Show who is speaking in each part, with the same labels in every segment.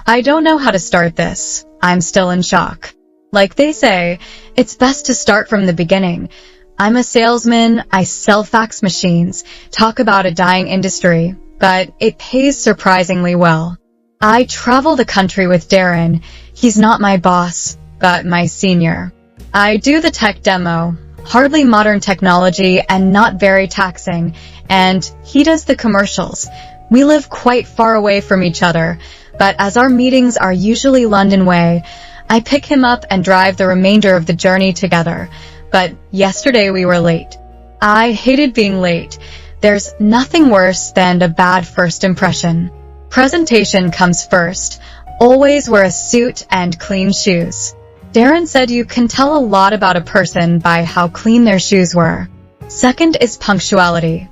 Speaker 1: I don't know how to start this. I'm still in shock. Like they say, it's best to start from the beginning. I'm a salesman, I sell fax machines, talk about a dying industry, but it pays surprisingly well. I travel the country with Darren. He's not my boss, but my senior. I do the tech demo, hardly modern technology and not very taxing, and he does the commercials. We live quite far away from each other, but as our meetings are usually London way, I pick him up and drive the remainder of the journey together. But yesterday we were late. I hated being late. There's nothing worse than a bad first impression. Presentation comes first. Always wear a suit and clean shoes. Darren said you can tell a lot about a person by how clean their shoes were. Second is punctuality.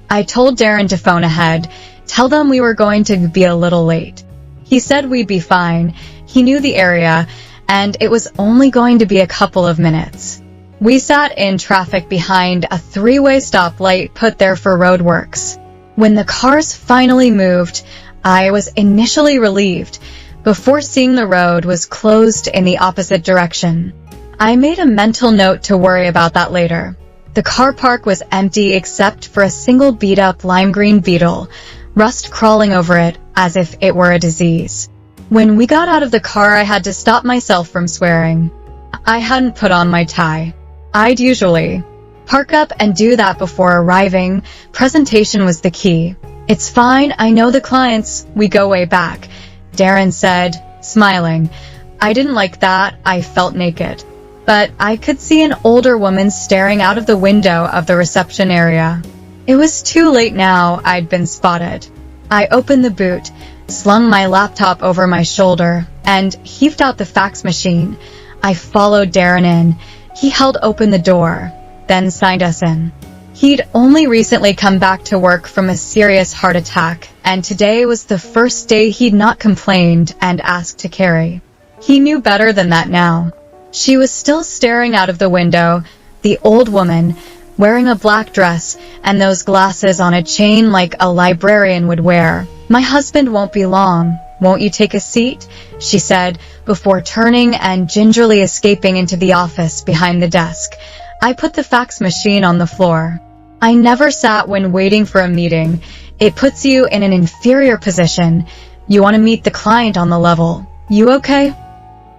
Speaker 1: I told Darren to phone ahead, tell them we were going to be a little late. He said we'd be fine. He knew the area, and it was only going to be a couple of minutes. We sat in traffic behind a three-way stoplight put there for roadworks. When the cars finally moved, I was initially relieved. Before seeing the road was closed in the opposite direction. I made a mental note to worry about that later. The car park was empty except for a single beat-up lime green Beetle, rust crawling over it as if it were a disease. When we got out of the car, I had to stop myself from swearing. I hadn't put on my tie. I'd usually park up and do that before arriving. Presentation was the key. It's fine, I know the clients, we go way back, Darren said, smiling. I didn't like that, I felt naked. But I could see an older woman staring out of the window of the reception area. It was too late now, I'd been spotted. I opened the boot, slung my laptop over my shoulder, and heaved out the fax machine. I followed Darren in. He held open the door, then signed us in. He'd only recently come back to work from a serious heart attack, and today was the first day he'd not complained and asked to carry. He knew better than that now. She was still staring out of the window, the old woman, wearing a black dress and those glasses on a chain like a librarian would wear. My husband won't be long. Won't you take a seat? She said, before turning and gingerly escaping into the office behind the desk. I put the fax machine on the floor. I never sat when waiting for a meeting. It puts you in an inferior position. You want to meet the client on the level. You okay?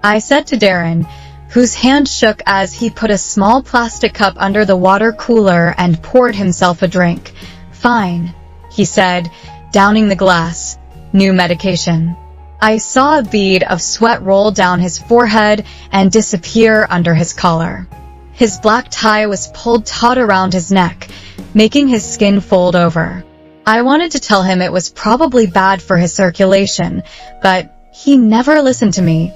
Speaker 1: I said to Darren, whose hand shook as he put a small plastic cup under the water cooler and poured himself a drink. Fine, he said, downing the glass. New medication. I saw a bead of sweat roll down his forehead and disappear under his collar. His black tie was pulled taut around his neck, making his skin fold over. I wanted to tell him it was probably bad for his circulation, but he never listened to me.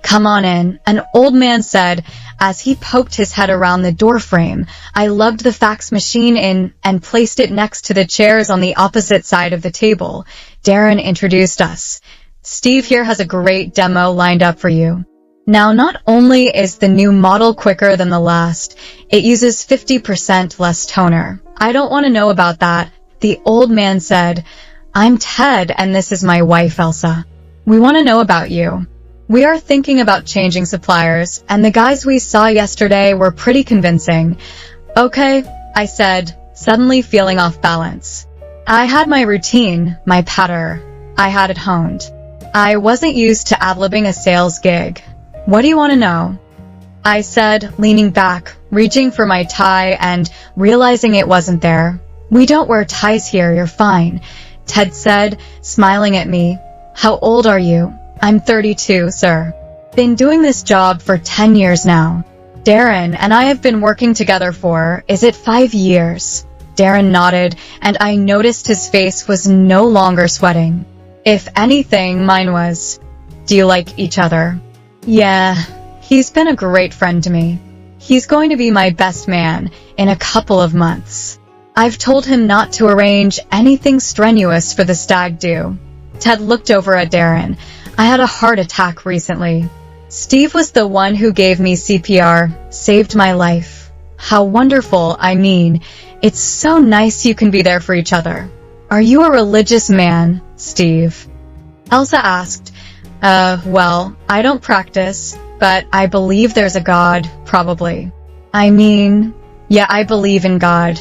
Speaker 1: Come on in, an old man said as he poked his head around the doorframe. I lugged the fax machine in and placed it next to the chairs on the opposite side of the table. Darren introduced us. Steve here has a great demo lined up for you. Now, not only is the new model quicker than the last, it uses 50% less toner. I don't want to know about that, the old man said. I'm Ted and this is my wife Elsa. We want to know about you. We are thinking about changing suppliers, and the guys we saw yesterday were pretty convincing. Okay, I said, suddenly feeling off balance. I had my routine, my patter. I had it honed. I wasn't used to ad-libbing a sales gig. What do you want to know? I said, leaning back, reaching for my tie and realizing it wasn't there. We don't wear ties here, you're fine, Ted said, smiling at me. How old are you? I'm 32, sir. Been doing this job for 10 years now. Darren and I have been working together for, is it 5 years? Darren nodded, and I noticed his face was no longer sweating. If anything, mine was. Do you like each other? Yeah, he's been a great friend to me. He's going to be my best man in a couple of months. I've told him not to arrange anything strenuous for the stag do. Ted looked over at Darren. I had a heart attack recently. Steve was the one who gave me CPR, saved my life. How wonderful, I mean, it's so nice you can be there for each other. Are you a religious man, Steve? Elsa asked. Well, I don't practice, but I believe there's a God, probably. I mean, yeah, I believe in God.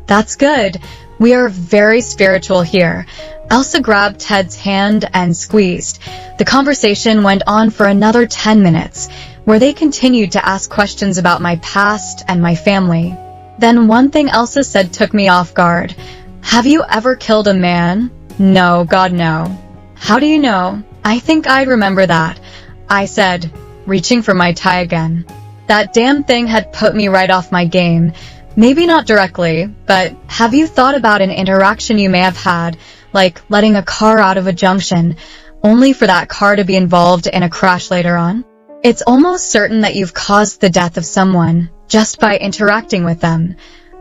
Speaker 1: That's good. We are very spiritual here. Elsa grabbed Ted's hand and squeezed. The conversation went on for another 10 minutes, where they continued to ask questions about my past and my family. Then one thing Elsa said took me off guard. Have you ever killed a man? No, God, no. How do you know? I think I'd remember that, I said, reaching for my tie again. That damn thing had put me right off my game. Maybe not directly, but have you thought about an interaction you may have had, like letting a car out of a junction, only for that car to be involved in a crash later on? It's almost certain that you've caused the death of someone, just by interacting with them.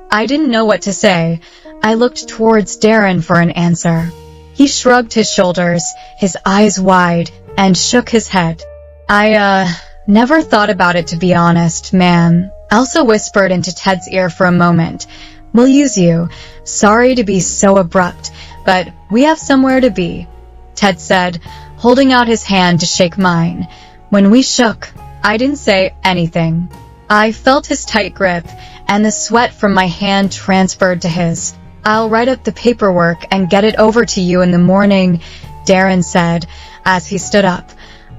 Speaker 1: I didn't know what to say. I looked towards Darren for an answer. He shrugged his shoulders, his eyes wide, and shook his head. I never thought about it, to be honest, ma'am. Elsa whispered into Ted's ear for a moment. We'll use you. Sorry to be so abrupt, but we have somewhere to be, Ted said, holding out his hand to shake mine. When we shook, I didn't say anything. I felt his tight grip, and the sweat from my hand transferred to his. I'll write up the paperwork and get it over to you in the morning, Darren said, as he stood up.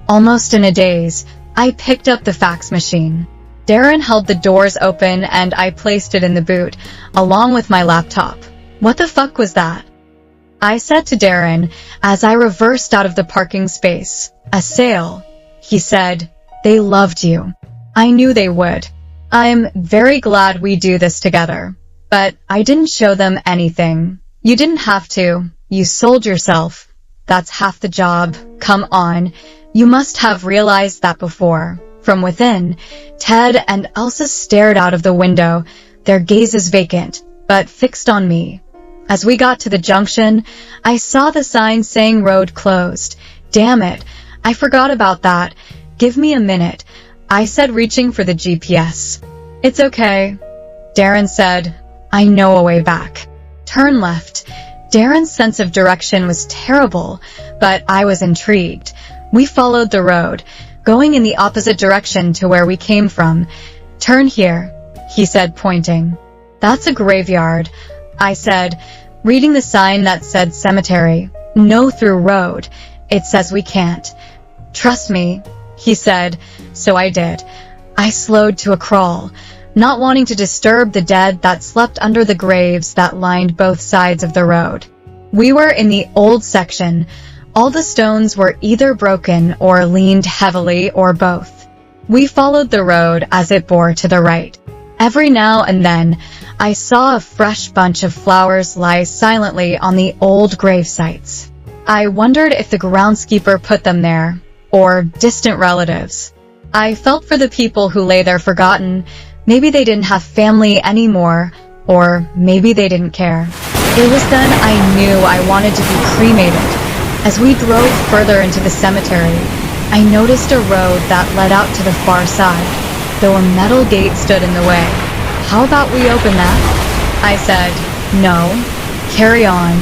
Speaker 1: Almost in a daze, I picked up the fax machine. Darren held the doors open and I placed it in the boot, along with my laptop. What the fuck was that? I said to Darren as I reversed out of the parking space. A sale. He said, they loved you. I knew they would. I'm very glad we do this together. But I didn't show them anything. You didn't have to. You sold yourself. That's half the job. Come on. You must have realized that before. From within, Ted and Elsa stared out of the window, their gazes vacant, but fixed on me. As we got to the junction, I saw the sign saying road closed. Damn it, I forgot about that. Give me a minute, I said, reaching for the GPS. It's okay, Darren said. I know a way back. Turn left. Darren's sense of direction was terrible, but I was intrigued. We followed the road, going in the opposite direction to where we came from. Turn here, he said, pointing. That's a graveyard, I said, reading the sign that said cemetery. No through road. It says we can't. Trust me, he said, so I did. I slowed to a crawl, not wanting to disturb the dead that slept under the graves that lined both sides of the road. We were in the old section. All the stones were either broken or leaned heavily, or both. We followed the road as it bore to the right. Every now and then, I saw a fresh bunch of flowers lie silently on the old grave sites. I wondered if the groundskeeper put them there, or distant relatives. I felt for the people who lay there forgotten. Maybe they didn't have family anymore, or maybe they didn't care. It was then I knew I wanted to be cremated. As we drove further into the cemetery, I noticed a road that led out to the far side, though a metal gate stood in the way. How about we open that? I said. No. Carry on,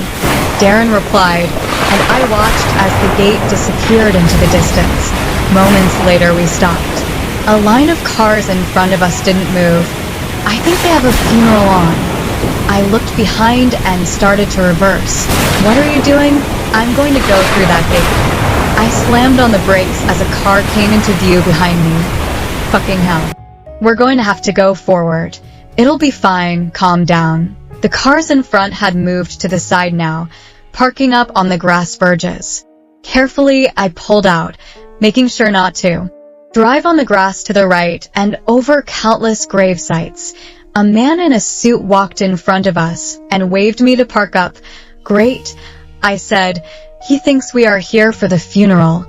Speaker 1: Darren replied, and I watched as the gate disappeared into the distance. Moments later, we stopped. A line of cars in front of us didn't move. I think they have a funeral on. I looked behind and started to reverse. What are you doing? I'm going to go through that gate. I slammed on the brakes as a car came into view behind me. Fucking hell. We're going to have to go forward. It'll be fine, calm down. The cars in front had moved to the side now, parking up on the grass verges. Carefully, I pulled out, making sure not to. Drive on the grass to the right and over countless grave sites. A man in a suit walked in front of us and waved me to park up. Great, I said. He thinks we are here for the funeral.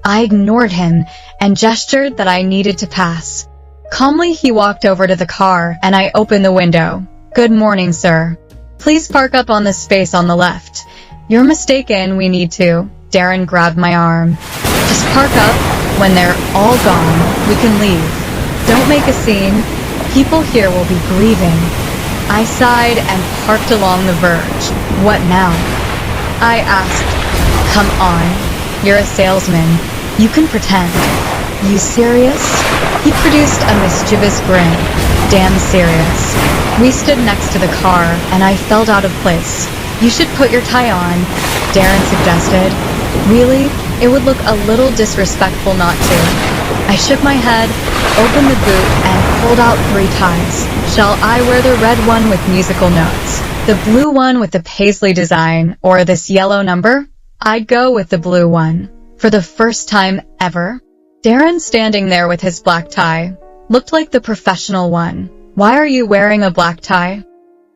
Speaker 1: I ignored him and gestured that I needed to pass. Calmly, he walked over to the car and I opened the window. Good morning, sir. Please park up on the space on the left. You're mistaken, we need to. Darren grabbed my arm. Just park up. When they're all gone, we can leave. Don't make a scene. People here will be grieving. I sighed and parked along the verge. What now? I asked. Come on. You're a salesman. You can pretend. You serious? He produced a mischievous grin. Damn serious. We stood next to the car, and I felt out of place. You should put your tie on, Darren suggested. Really? It would look a little disrespectful not to. I shook my head, opened the boot, and pulled out 3 ties. Shall I wear the red one with musical notes, the blue one with the paisley design, or this yellow number? I'd go with the blue one. For the first time ever. Darren, standing there with his black tie, looked like the professional one. Why are you wearing a black tie?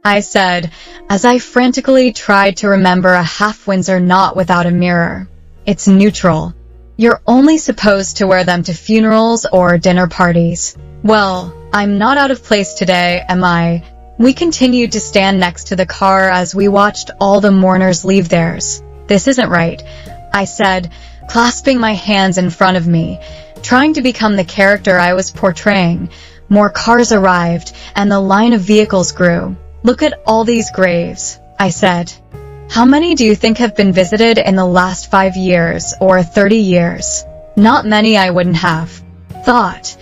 Speaker 1: I said, as I frantically tried to remember a half-Windsor knot without a mirror. It's neutral. You're only supposed to wear them to funerals or dinner parties. Well, I'm not out of place today, am I? We continued to stand next to the car as we watched all the mourners leave theirs. This isn't right, I said, clasping my hands in front of me, trying to become the character I was portraying. More cars arrived, and the line of vehicles grew. Look at all these graves, I said. How many do you think have been visited in the last 5 years or 30 years? Not many, I wouldn't have thought.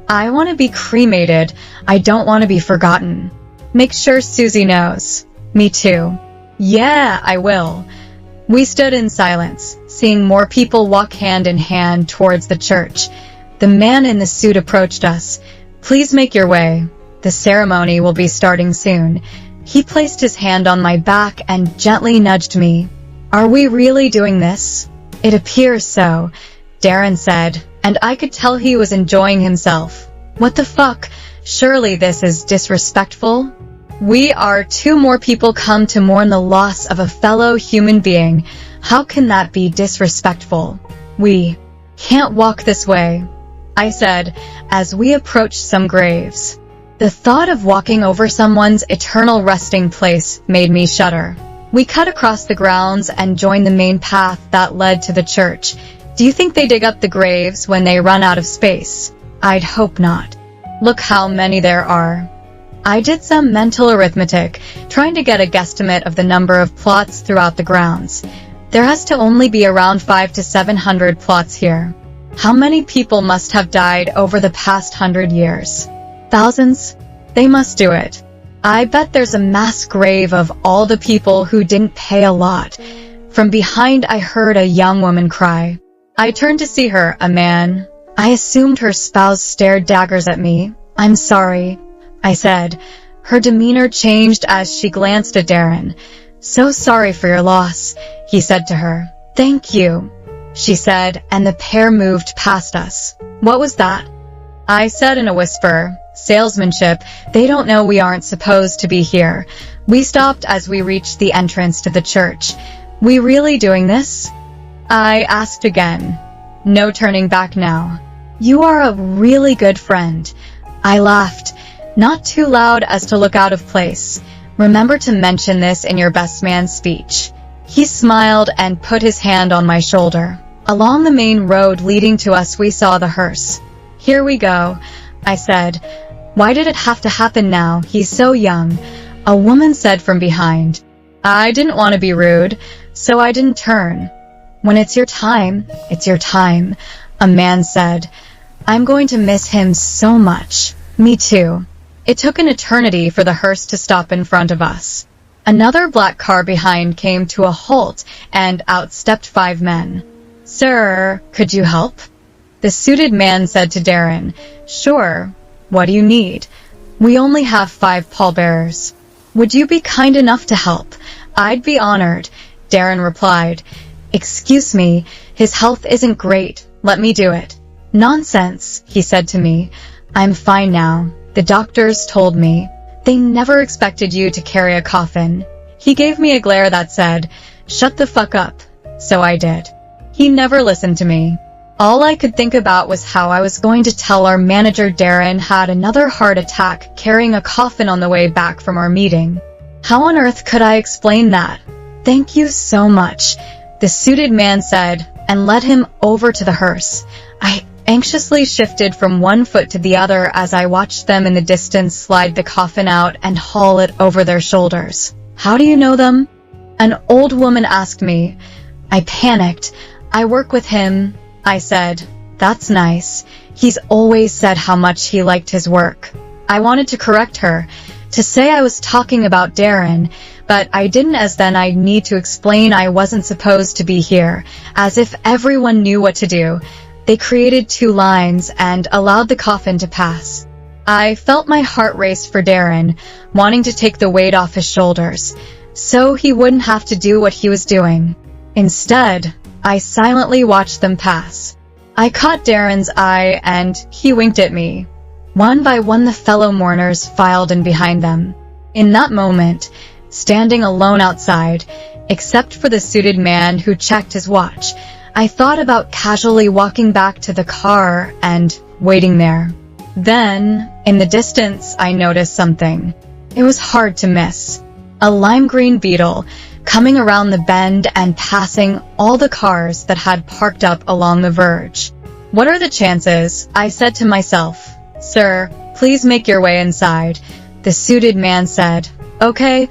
Speaker 1: I want to be cremated. I don't want to be forgotten. Make sure Susie knows. Me too. Yeah, I will. We stood in silence, seeing more people walk hand in hand towards the church. The man in the suit approached us. Please make your way. The ceremony will be starting soon. He placed his hand on my back and gently nudged me. Are we really doing this? It appears so, Darren said, and I could tell he was enjoying himself. What the fuck? Surely this is disrespectful? We are 2 more people come to mourn the loss of a fellow human being. How can that be disrespectful? We can't walk this way, I said, as we approached some graves. The thought of walking over someone's eternal resting place made me shudder. We cut across the grounds and joined the main path that led to the church. Do you think they dig up the graves when they run out of space? I'd hope not. Look how many there are. I did some mental arithmetic, trying to get a guesstimate of the number of plots throughout the grounds. There has to only be around 500 to 700 plots here. How many people must have died over the past 100 years? Thousands? They must do it. I bet there's a mass grave of all the people who didn't pay a lot. From behind I heard a young woman cry. I turned to see her, a man. I assumed her spouse stared daggers at me. I'm sorry, I said. Her demeanor changed as she glanced at Darren. So sorry for your loss, he said to her. Thank you, she said, and the pair moved past us. What was that? I said in a whisper. Salesmanship. They don't know we aren't supposed to be here. We stopped as we reached the entrance to the church. We really doing this? I asked again. No turning back now. You are a really good friend. I laughed, not too loud as to look out of place. Remember to mention this in your best man speech. He smiled and put his hand on my shoulder. Along the main road leading to us we saw the hearse. Here we go, I said. Why did it have to happen now? He's so young, a woman said from behind. I didn't want to be rude, so I didn't turn. When it's your time, a man said. I'm going to miss him so much. Me too. It took an eternity for the hearse to stop in front of us. Another black car behind came to a halt, and out stepped 5 men. Sir, could you help? The suited man said to Darren. Sure. What do you need? We only have 5 pallbearers. Would you be kind enough to help? I'd be honored, Darren replied. Excuse me, his health isn't great. Let me do it. Nonsense, he said to me. I'm fine now. The doctors told me. They never expected you to carry a coffin. He gave me a glare that said, shut the fuck up. So I did. He never listened to me. All I could think about was how I was going to tell our manager Darren had another heart attack carrying a coffin on the way back from our meeting. How on earth could I explain that? Thank you so much, the suited man said, and led him over to the hearse. I anxiously shifted from one foot to the other as I watched them in the distance slide the coffin out and haul it over their shoulders. How do you know them? An old woman asked me. I panicked. I work with him. I said. That's nice. He's always said how much he liked his work. I wanted to correct her, to say I was talking about Darren, but I didn't, as then I'd need to explain I wasn't supposed to be here, as if everyone knew what to do. They created 2 lines and allowed the coffin to pass. I felt my heart race for Darren, wanting to take the weight off his shoulders, so he wouldn't have to do what he was doing. Instead, I silently watched them pass. I caught Darren's eye and he winked at me. One by one the fellow mourners filed in behind them. In that moment, standing alone outside, except for the suited man who checked his watch, I thought about casually walking back to the car and waiting there. Then, in the distance, I noticed something. It was hard to miss. A lime green beetle, coming around the bend and passing all the cars that had parked up along the verge. What are the chances? I said to myself. Sir, please make your way inside, the suited man said. Okay,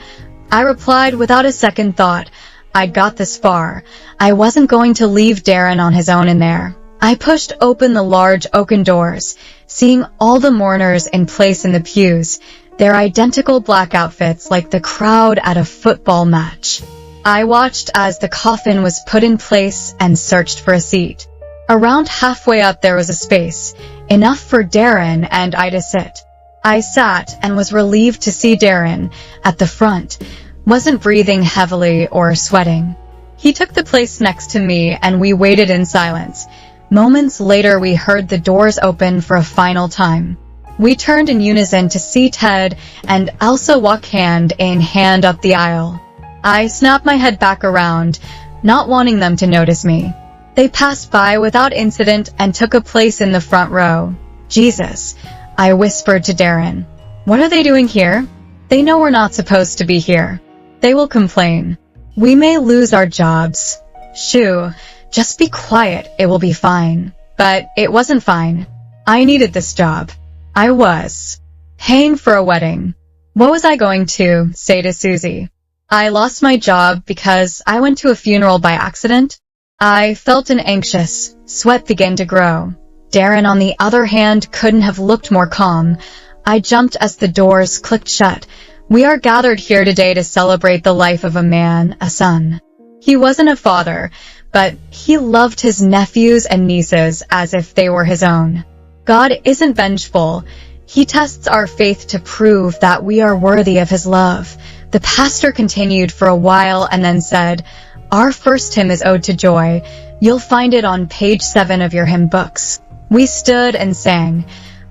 Speaker 1: I replied without a second thought. I'd got this far. I wasn't going to leave Darren on his own in there. I pushed open the large oaken doors, seeing all the mourners in place in the pews, their identical black outfits like the crowd at a football match. I watched as the coffin was put in place and searched for a seat. Around halfway up there was a space, enough for Darren and I to sit. I sat and was relieved to see Darren, at the front, wasn't breathing heavily or sweating. He took the place next to me and we waited in silence. Moments later we heard the doors open for a final time. We turned in unison to see Ted and Elsa walk hand in hand up the aisle. I snapped my head back around, not wanting them to notice me. They passed by without incident and took a place in the front row. Jesus, I whispered to Darren. What are they doing here? They know we're not supposed to be here. They will complain. We may lose our jobs. Shoo, just be quiet, it will be fine. But it wasn't fine. I needed this job. I was paying for a wedding. What was I going to say to Susie? I lost my job because I went to a funeral by accident. I felt an anxious sweat begin to grow. Darren, on the other hand, couldn't have looked more calm. I jumped as the doors clicked shut. We are gathered here today to celebrate the life of a man, a son. He wasn't a father, but he loved his nephews and nieces as if they were his own. God isn't vengeful. He tests our faith to prove that we are worthy of his love. The pastor continued for a while and then said, Our first hymn is Ode to Joy. You'll find it on page 7 of your hymn books. We stood and sang.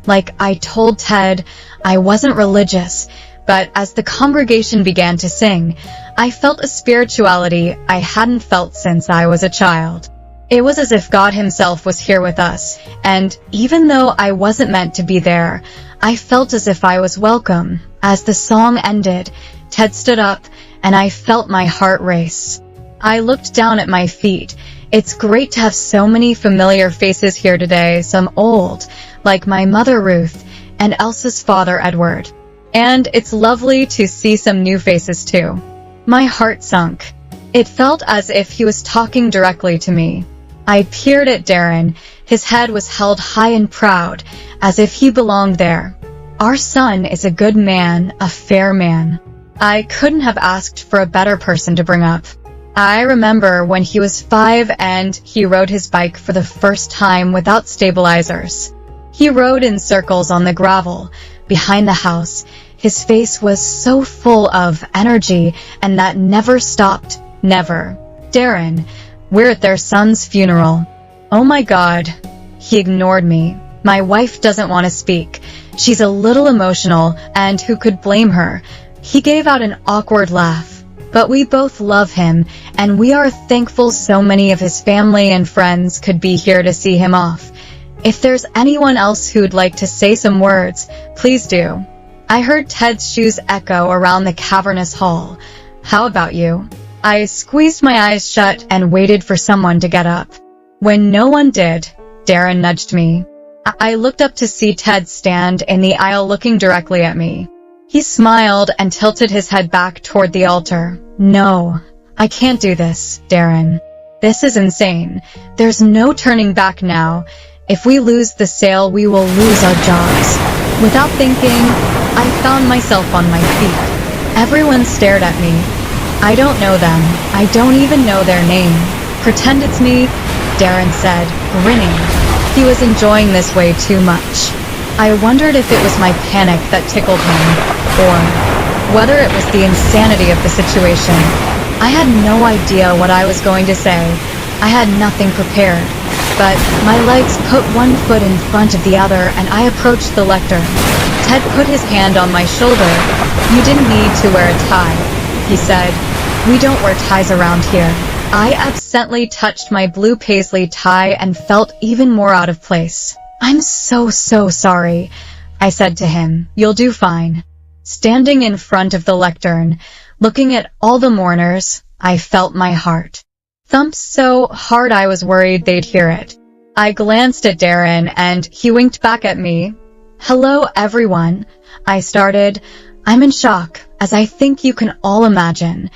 Speaker 1: Like I told Ted, I wasn't religious, but as the congregation began to sing, I felt a spirituality I hadn't felt since I was a child. It was as if God himself was here with us, and even though I wasn't meant to be there, I felt as if I was welcome. As the song ended, Ted stood up, and I felt my heart race. I looked down at my feet. It's great to have so many familiar faces here today, some old, like my mother Ruth, and Elsa's father Edward. And it's lovely to see some new faces too. My heart sunk. It felt as if he was talking directly to me. I peered at Darren. His head was held high and proud, as if he belonged there. Our son is a good man, a fair man. I couldn't have asked for a better person to bring up. I remember when he was 5 and he rode his bike for the first time without stabilizers. He rode in circles on the gravel behind the house. His face was so full of energy, and that never stopped. Never. Darren, we're at their son's funeral. Oh my God. He ignored me. My wife doesn't want to speak. She's a little emotional, and who could blame her? He gave out an awkward laugh. But we both love him, and we are thankful so many of his family and friends could be here to see him off. If there's anyone else who'd like to say some words, please do. I heard Ted's shoes echo around the cavernous hall. How about you? I squeezed my eyes shut and waited for someone to get up. When no one did, Darren nudged me. I looked up to see Ted stand in the aisle looking directly at me. He smiled and tilted his head back toward the altar. No, I can't do this, Darren. This is insane. There's no turning back now. If we lose the sale, we will lose our jobs. Without thinking, I found myself on my feet. Everyone stared at me. I don't know them. I don't even know their name. Pretend it's me, Darren said, grinning. He was enjoying this way too much. I wondered if it was my panic that tickled him, or whether it was the insanity of the situation. I had no idea what I was going to say. I had nothing prepared, but my legs put one foot in front of the other and I approached the lectern. Ted put his hand on my shoulder. "You didn't need to wear a tie," he said. "We don't wear ties around here." I absently touched my blue paisley tie and felt even more out of place. "I'm so sorry," I said to him. "You'll do fine." Standing in front of the lectern, looking at all the mourners, I felt my heart thump so hard I was worried they'd hear it. I glanced at Darren and he winked back at me. "Hello, everyone," I started. "I'm in shock, as I think you can all imagine."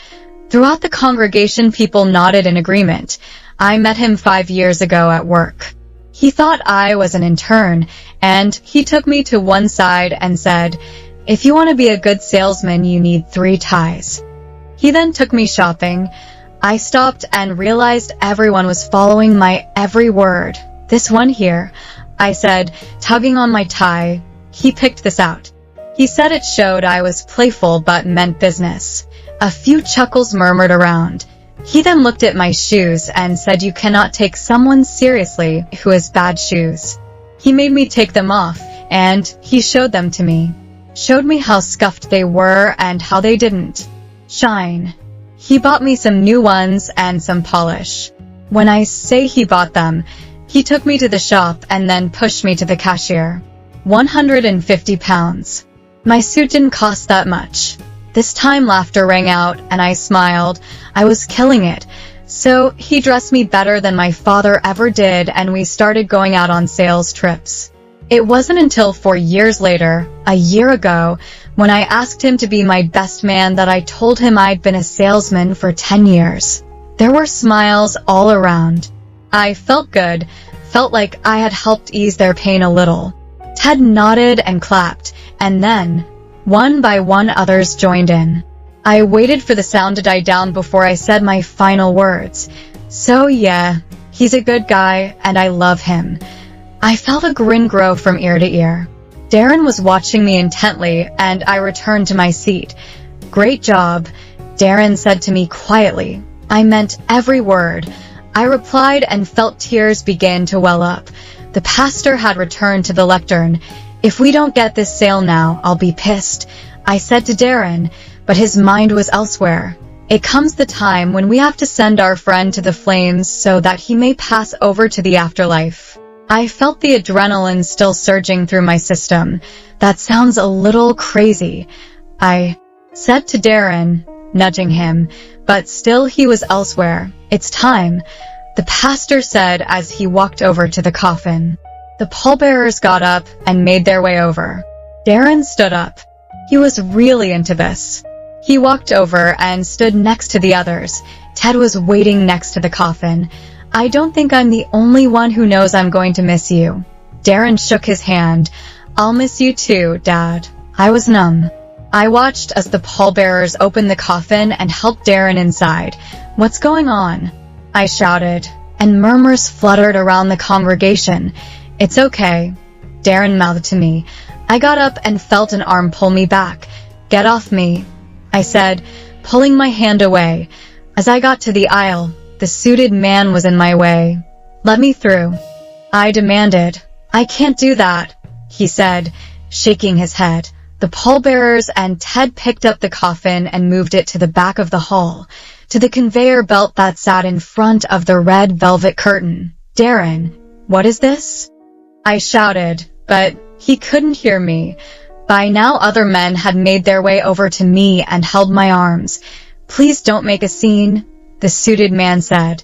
Speaker 1: Throughout the congregation, people nodded in agreement. I met him 5 years ago at work. He thought I was an intern, and he took me to one side and said, "If you want to be a good salesman, you need 3 ties." He then took me shopping. I stopped and realized everyone was following my every word. "This one here," I said, tugging on my tie. He picked this out. He said it showed I was playful but meant business. A few chuckles murmured around. He then looked at my shoes and said, "You cannot take someone seriously who has bad shoes." He made me take them off, and he showed them to me. Showed me how scuffed they were and how they didn't shine. He bought me some new ones and some polish. When I say he bought them, he took me to the shop and then pushed me to the cashier. 150 pounds. My suit didn't cost that much. This time laughter rang out and I smiled. I was killing it. So he dressed me better than my father ever did and we started going out on sales trips. It wasn't until 4 years later, a year ago, when I asked him to be my best man that I told him I'd been a salesman for 10 years. There were smiles all around. I felt good, felt like I had helped ease their pain a little. Ted nodded and clapped, and then, one by one, others joined in. I waited for the sound to die down before I said my final words. "So yeah, he's a good guy, and I love him." I felt a grin grow from ear to ear. Darren was watching me intently, and I returned to my seat. "Great job," Darren said to me quietly. I meant every word. I replied and felt tears begin to well up. The pastor had returned to the lectern. "If we don't get this sale now, I'll be pissed," I said to Darren, but his mind was elsewhere. It comes the time when we have to send our friend to the flames so that he may pass over to the afterlife. I felt the adrenaline still surging through my system. "That sounds a little crazy," I said to Darren, nudging him, but still he was elsewhere. "It's time," the pastor said as he walked over to the coffin. The pallbearers got up and made their way over. Darren stood up. He was really into this. He walked over and stood next to the others. Ted was waiting next to the coffin. "I don't think I'm the only one who knows I'm going to miss you." Darren shook his hand. "I'll miss you too, Dad." I was numb. I watched as the pallbearers opened the coffin and helped Darren inside. "What's going on?" I shouted, and murmurs fluttered around the congregation. "It's okay," Darren mouthed to me. I got up and felt an arm pull me back. "Get off me," I said, pulling my hand away. As I got to the aisle, the suited man was in my way. "Let me through," I demanded. "I can't do that," he said, shaking his head. The pallbearers and Ted picked up the coffin and moved it to the back of the hall, to the conveyor belt that sat in front of the red velvet curtain. "Darren, what is this?" I shouted, but he couldn't hear me. By now other men had made their way over to me and held my arms. "Please don't make a scene," the suited man said.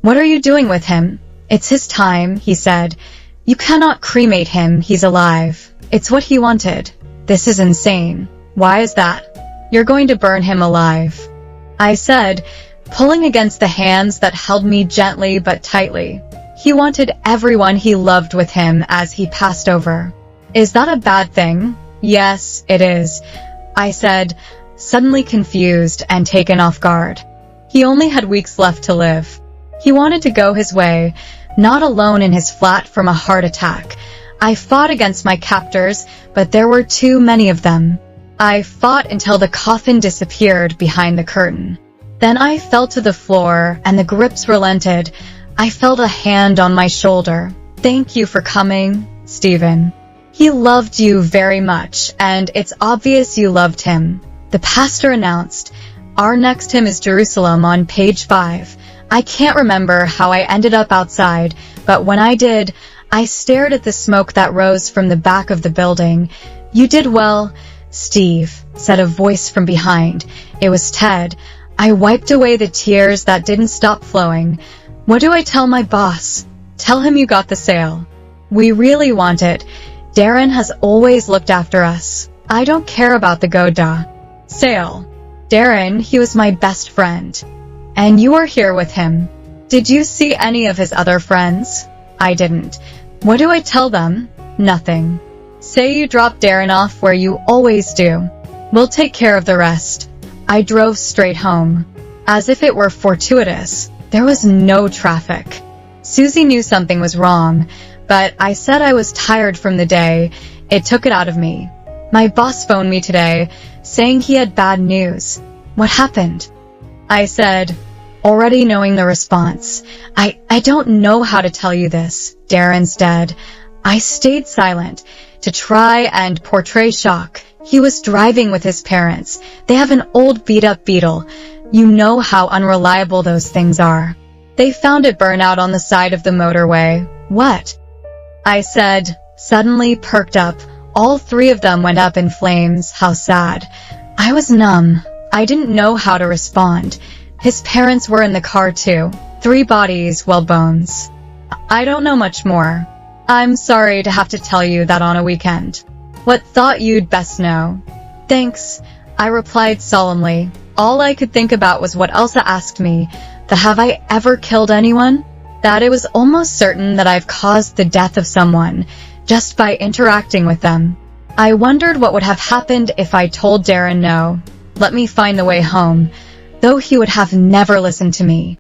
Speaker 1: "What are you doing with him?" "It's his time," he said. "You cannot cremate him, he's alive. It's what he wanted." "This is insane." "Why is that?" "You're going to burn him alive," I said, pulling against the hands that held me gently but tightly. He wanted everyone he loved with him as he passed over. Is that a bad thing? Yes, it is, I said, suddenly confused and taken off guard. He only had weeks left to live. He wanted to go his way, not alone in his flat from a heart attack. I fought against my captors, but there were too many of them. I fought until the coffin disappeared behind the curtain. Then I fell to the floor, and the grips relented. I felt a hand on my shoulder. Thank you for coming, Stephen. He loved you very much, and it's obvious you loved him. The pastor announced. Our next hymn is Jerusalem on page 5. I can't remember how I ended up outside, but when I did, I stared at the smoke that rose from the back of the building. You did well, Steve, said a voice from behind. It was Ted. I wiped away the tears that didn't stop flowing. What do I tell my boss? Tell him you got the sale. We really want it. Darren has always looked after us. I don't care about the Goda sale. Darren, he was my best friend. And you were here with him. Did you see any of his other friends? I didn't. What do I tell them? Nothing. Say you dropped Darren off where you always do. We'll take care of the rest. I drove straight home. As if it were fortuitous, there was no traffic. Susie knew something was wrong, but I said I was tired from the day. It took it out of me. My boss phoned me today, saying he had bad news. What happened? I said, already knowing the response. I don't know how to tell you this. Darren's dead. I stayed silent to try and portray shock. He was driving with his parents. They have an old beat-up Beetle. You know how unreliable those things are. They found it burn out on the side of the motorway. What? I said, suddenly perked up. All 3 of them went up in flames. How sad. I was numb. I didn't know how to respond. His parents were in the car too. 3 bodies, well, bones. I don't know much more. I'm sorry to have to tell you that on a weekend. What thought you'd best know? Thanks, I replied solemnly. All I could think about was what Elsa asked me, that have I ever killed anyone? That it was almost certain that I've caused the death of someone, just by interacting with them. I wondered what would have happened if I told Darren no. Let me find the way home, though he would have never listened to me.